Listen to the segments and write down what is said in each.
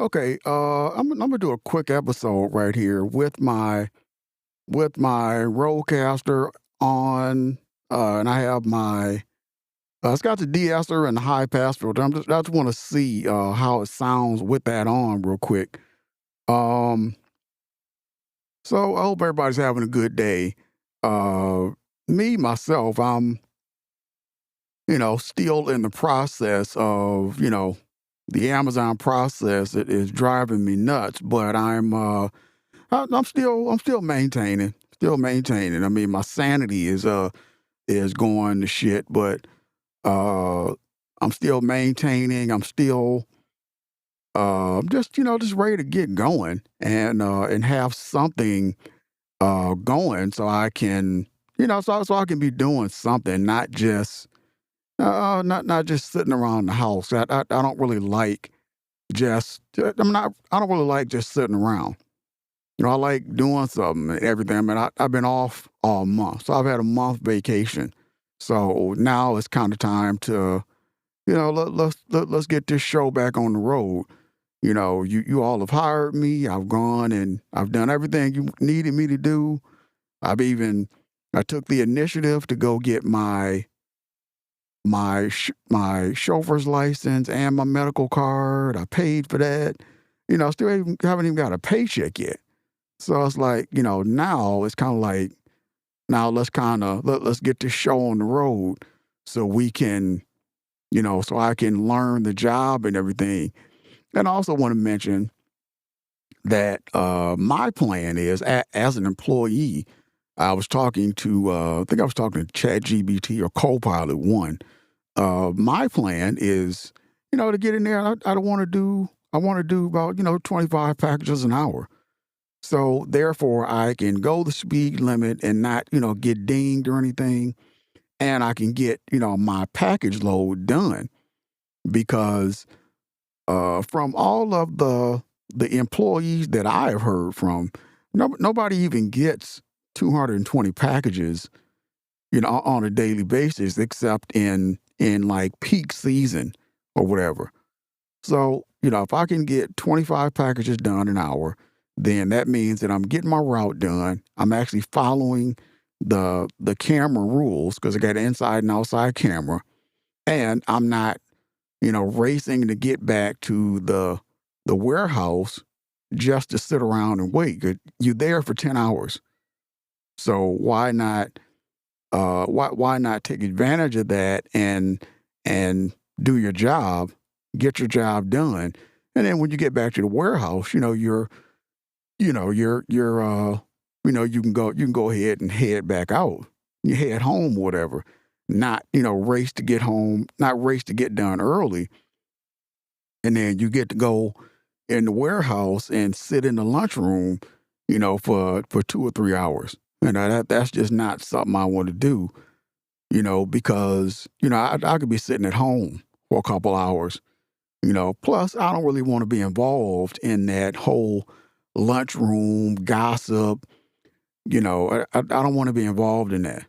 Okay, I'm gonna do a quick episode right here with my Rodecaster on, and I have my it's got the de-esser and the high pass filter. I just want to see how it sounds with that on real quick. Um, so I hope everybody's having a good day. Uh, Me myself, I'm still in the process of the Amazon process. It is driving me nuts, but I'm still maintaining, still maintaining. I mean, my sanity is going to shit, but uh, I'm still maintaining. I'm still just ready to get going and have something going so I can so I can be doing something, not just sitting around the house. I don't really like I don't really like just sitting around. I like doing something and everything. I mean, I've been off all month, so I've had a month vacation. So now it's kind of time to, let's get this show back on the road. You all have hired me. I've gone and I've done everything you needed me to do. I took the initiative to go get my chauffeur's license and my medical card. I paid for that. Still haven't even got a paycheck yet. So it's like, now it's kind of like, now let's get this show on the road so we can, so I can learn the job and everything. And I also want to mention that my plan is as an employee, I think I was talking to ChatGPT or Copilot One. My plan is, to get in there. I don't want to do. I want to do about 25 packages an hour. So therefore, I can go the speed limit and not, get dinged or anything, and I can get, my package load done because from all of the employees that I have heard from, nobody even gets 220 packages, on a daily basis except in like peak season or whatever. So, if I can get 25 packages done an hour, then that means that I'm getting my route done. I'm actually following the camera rules because I got an inside and outside camera. And I'm not, racing to get back to the warehouse just to sit around and wait. You're there for 10 hours. So why not take advantage of that and do your job, get your job done, and then when you get back to the warehouse, you can go ahead and head back out. You head home, whatever. Not race to get home, not race to get done early, and then you get to go in the warehouse and sit in the lunchroom, for 2 or 3 hours. That's just not something I want to do, because, I could be sitting at home for a couple hours, plus I don't really want to be involved in that whole lunchroom gossip. I don't want to be involved in that.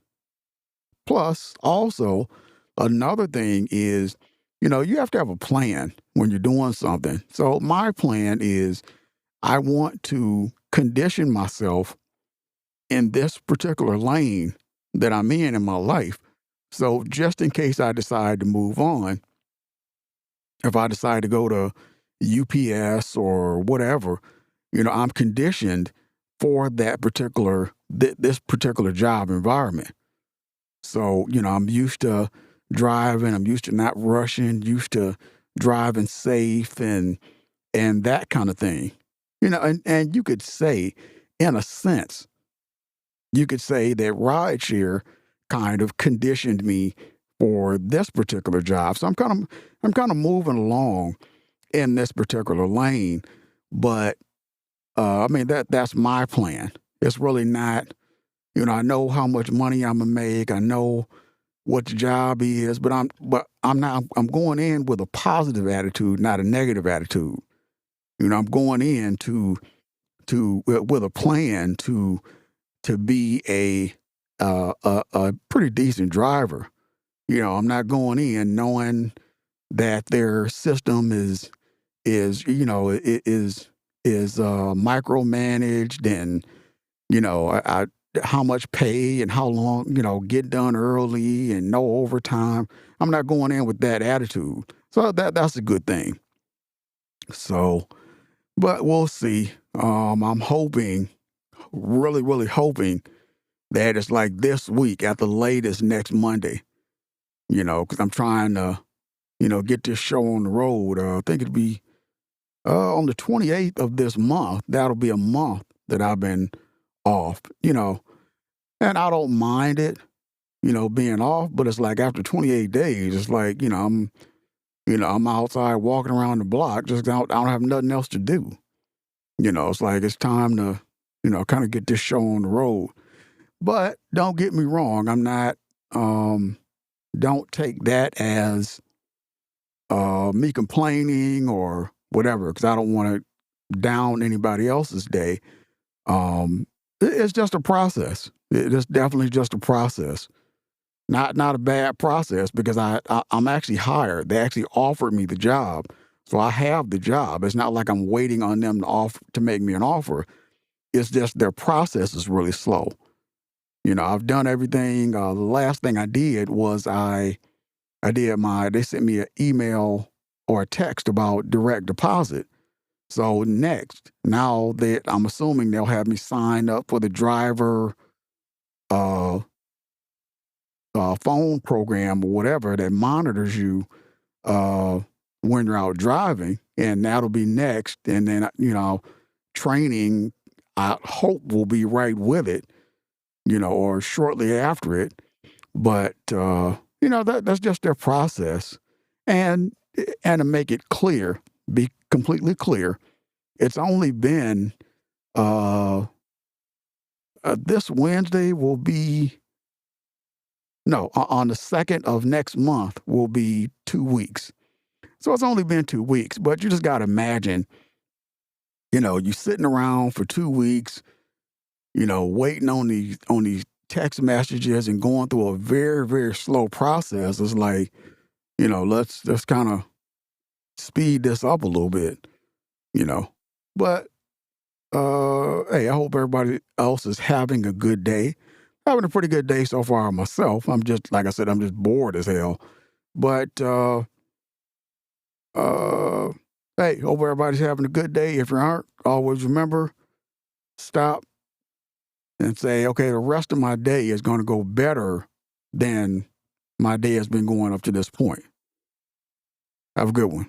Plus, also, another thing is, you have to have a plan when you're doing something. So my plan is I want to condition myself in this particular lane that I'm in my life. So just in case I decide to move on, if I decide to go to UPS or whatever, I'm conditioned for this particular job environment. So, I'm used to driving, I'm used to not rushing, used to driving safe and that kind of thing. And you could say, in a sense, you could say that rideshare kind of conditioned me for this particular job. So I'm kind of moving along in this particular lane, but I mean that's my plan. It's really not, I know how much money I'm gonna make. I know what the job is, but I'm going in with a positive attitude, not a negative attitude. I'm going in with a plan to be a pretty decent driver. I'm not going in knowing that their system is, is micromanaged, and I how much pay and how long, get done early and no overtime. I'm not going in with that attitude. So that's a good thing. So, but we'll see. I'm hoping, really, really hoping that it's like this week at the latest next Monday, because I'm trying to, get this show on the road. I think it'll be on the 28th of this month. That'll be a month that I've been off, and I don't mind it, being off, but it's like after 28 days, it's like, I'm outside walking around the block, just I don't have nothing else to do. It's like it's time to, kind of get this show on the road. But don't get me wrong, I'm not, don't take that as me complaining or whatever, because I don't want to down anybody else's day. It's just a process. It's definitely just a process. Not a bad process, because I'm actually hired. They actually offered me the job, so I have the job. It's not like I'm waiting on them to make me an offer. It's just their process is really slow. I've done everything. The last thing I did was they sent me an email or a text about direct deposit. So next, now that I'm assuming they'll have me sign up for the driver uh, phone program or whatever that monitors you uh, when you're out driving, and that'll be next. And then training, I hope, will be right with it, or shortly after it. But that's just their process, and to make it clear, be completely clear, it's only been this Wednesday will be no on the 2nd of next month will be 2 weeks. So it's only been 2 weeks, but you just got to imagine, you sitting around for 2 weeks, waiting on these text messages and going through a very, very slow process. It's like, let's kind of speed this up a little bit, you know. But hey, I hope everybody else is having a good day. Having a pretty good day so far myself. I'm just, like I said, I'm just bored as hell. But uh hey, hope everybody's having a good day. If you aren't, always remember, stop and say, okay, the rest of my day is going to go better than my day has been going up to this point. Have a good one.